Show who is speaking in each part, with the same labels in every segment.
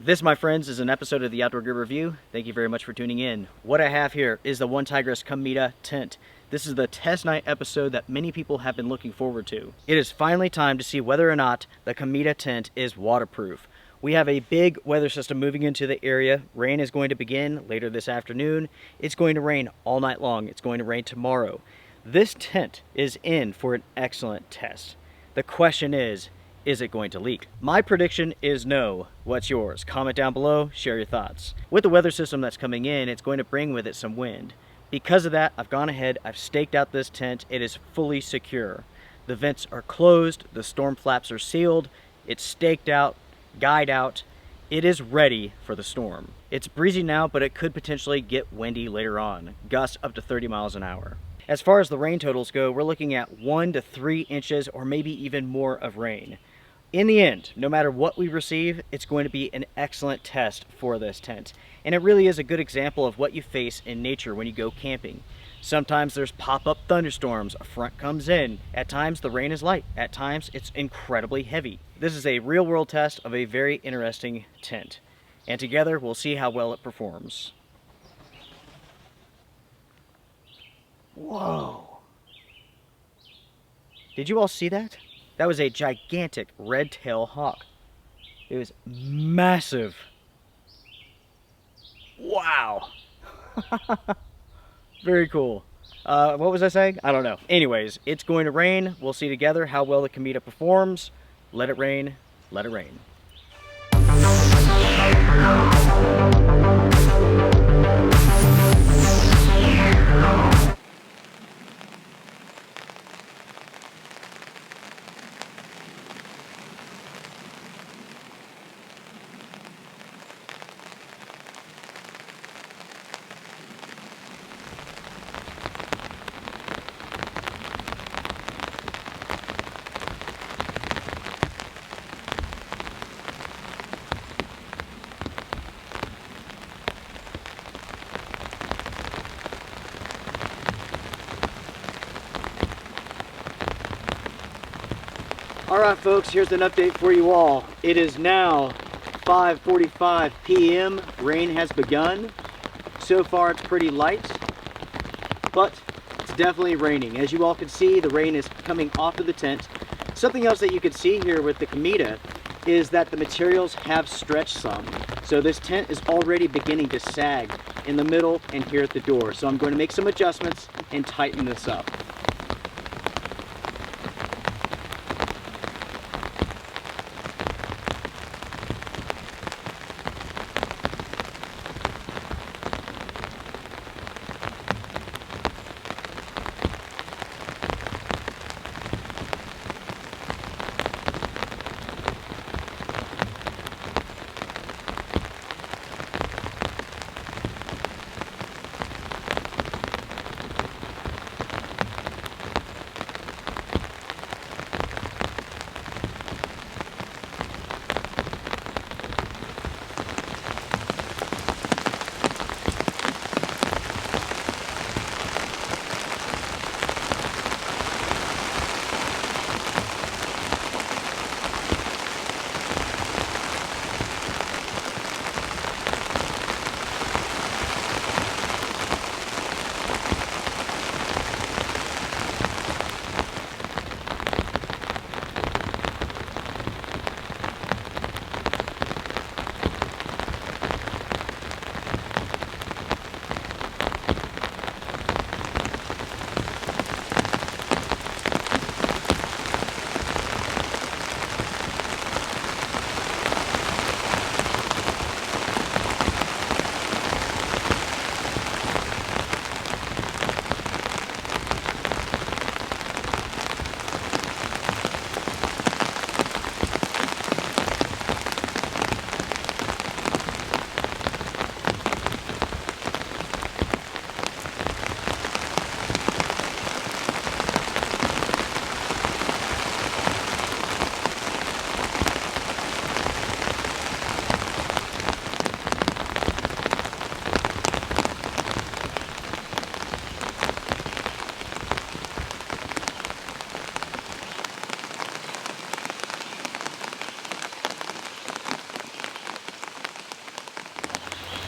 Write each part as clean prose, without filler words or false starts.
Speaker 1: This, my friends, is an episode of the Outdoor Gear Review. Thank you very much for tuning in. What I have here is the OneTigris Cometa tent. This is the test night episode that many people have been looking forward to. It is finally time to see whether or not the Cometa tent is waterproof. We have a big weather system moving into the area. Rain is going to begin later this afternoon. It's going to rain all night long. It's going to rain tomorrow. This tent is in for an excellent test. The question is it going to leak? My prediction is no. What's yours? Comment down below, share your thoughts. With the weather system that's coming in, it's going to bring with it some wind. Because of that, I've gone ahead, I've staked out this tent. It is fully secure. The vents are closed, the storm flaps are sealed, it's staked out, guyed out. It is ready for the storm. It's breezy now, but it could potentially get windy later on. Gusts up to 30 miles an hour. As far as the rain totals go, we're looking at 1 to 3 inches or maybe even more of rain. In the end, no matter what we receive, it's going to be an excellent test for this tent. And it really is a good example of what you face in nature when you go camping. Sometimes there's pop-up thunderstorms, a front comes in. At times the rain is light, at times it's incredibly heavy. This is a real-world test of a very interesting tent. And together we'll see how well it performs. Whoa! Did you all see that? That was a gigantic red-tailed hawk. It was massive. Wow. Very cool. What was I saying? I don't know. Anyways, it's going to rain. We'll see together how well the Cometa performs. Let it rain. Let it rain. Alright folks, here's an update for you all. It is now 5:45 p.m. Rain has begun. So far it's pretty light, but it's definitely raining. As you all can see, the rain is coming off of the tent. Something else that you can see here with the Cometa is that the materials have stretched some. So this tent is already beginning to sag in the middle and here at the door. So I'm going to make some adjustments and tighten this up.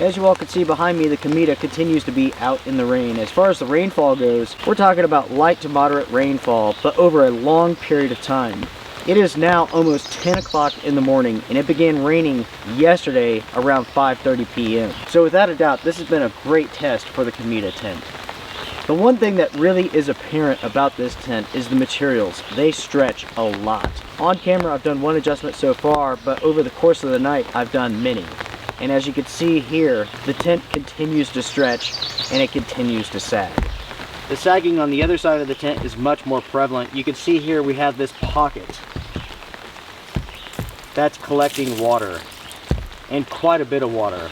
Speaker 1: As you all can see behind me, the Cometa continues to be out in the rain. As far as the rainfall goes, we're talking about light to moderate rainfall, but over a long period of time. It is now almost 10 o'clock in the morning, and it began raining yesterday around 5:30 p.m. So without a doubt, this has been a great test for the Cometa tent. The one thing that really is apparent about this tent is the materials. They stretch a lot. On camera, I've done one adjustment so far, but over the course of the night, I've done many. And as you can see here, the tent continues to stretch and it continues to sag. The sagging on the other side of the tent is much more prevalent. You can see here we have this pocket that's collecting water, and quite a bit of water.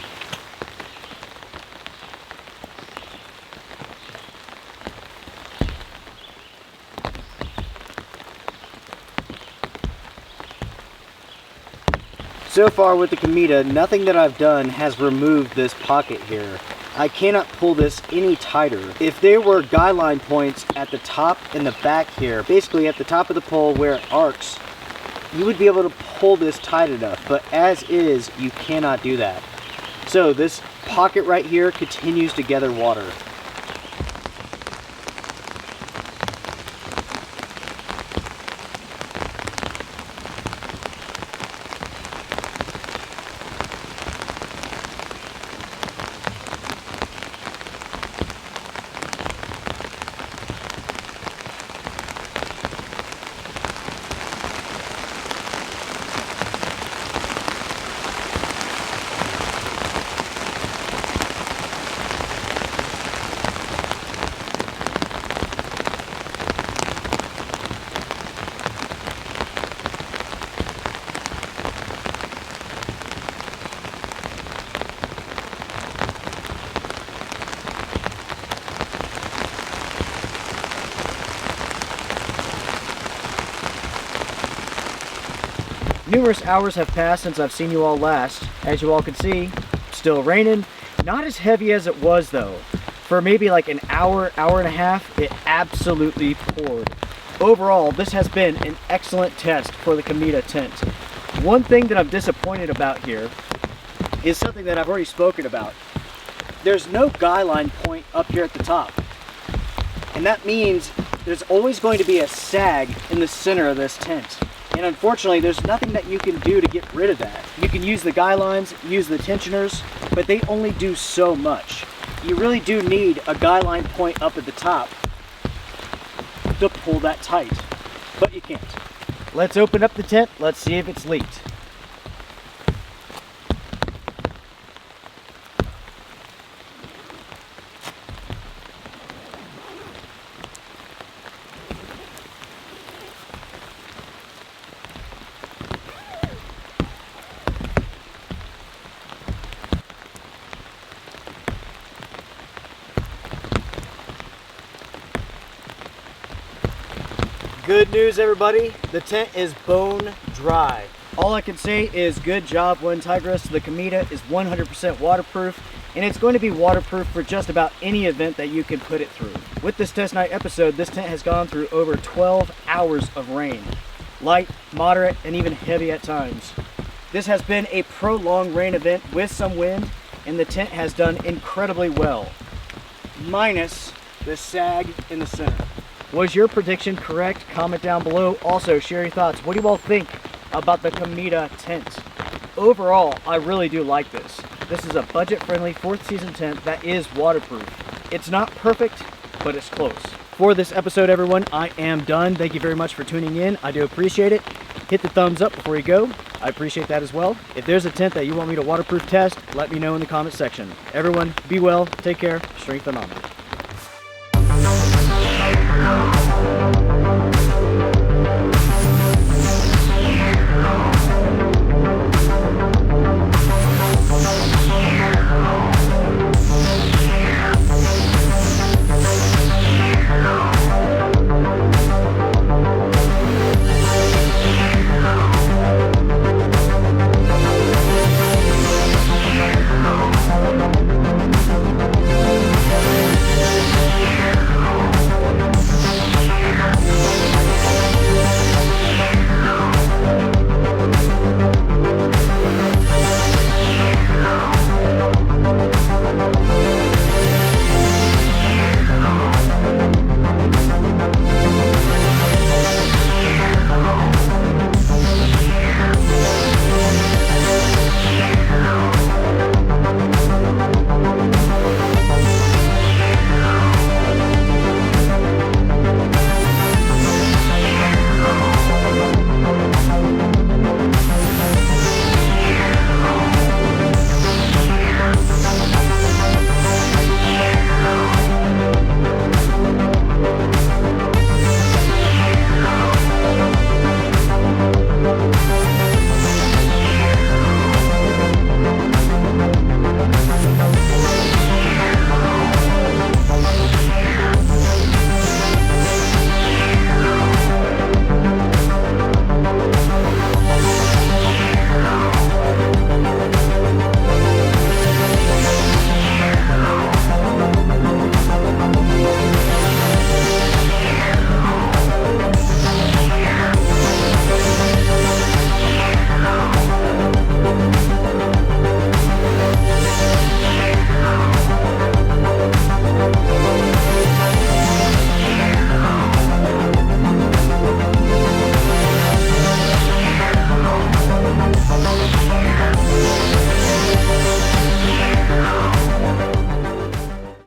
Speaker 1: So far with the Cometa, nothing that I've done has removed this pocket here. I cannot pull this any tighter. If there were guy line points at the top and the back here, basically at the top of the pole where it arcs, you would be able to pull this tight enough, but as is, you cannot do that. So this pocket right here continues to gather water. Numerous hours have passed since I've seen you all last. As you all can see, still raining. Not as heavy as it was though. For maybe like an hour, hour and a half, it absolutely poured. Overall, this has been an excellent test for the Cometa tent. One thing that I'm disappointed about here is something that I've already spoken about. There's no guy line point up here at the top. And that means there's always going to be a sag in the center of this tent. And unfortunately, there's nothing that you can do to get rid of that. You can use the guy lines, use the tensioners, but they only do so much. You really do need a guy line point up at the top to pull that tight, but you can't. Let's open up the tent, let's see if it's leaked. Good news, everybody, the tent is bone dry. All I can say is good job, OneTigris. The Cometa is 100% waterproof, and it's going to be waterproof for just about any event that you can put it through. With this test night episode, this tent has gone through over 12 hours of rain. Light, moderate, and even heavy at times. This has been a prolonged rain event with some wind, and the tent has done incredibly well, minus the sag in the center. Was your prediction correct? Comment down below. Also, share your thoughts. What do you all think about the Cometa tent? Overall, I really do like this. This is a budget-friendly 4th season tent that is waterproof. It's not perfect, but it's close. For this episode, everyone, I am done. Thank you very much for tuning in. I do appreciate it. Hit the thumbs up before you go. I appreciate that as well. If there's a tent that you want me to waterproof test, let me know in the comment section. Everyone, be well, take care, strength and honor.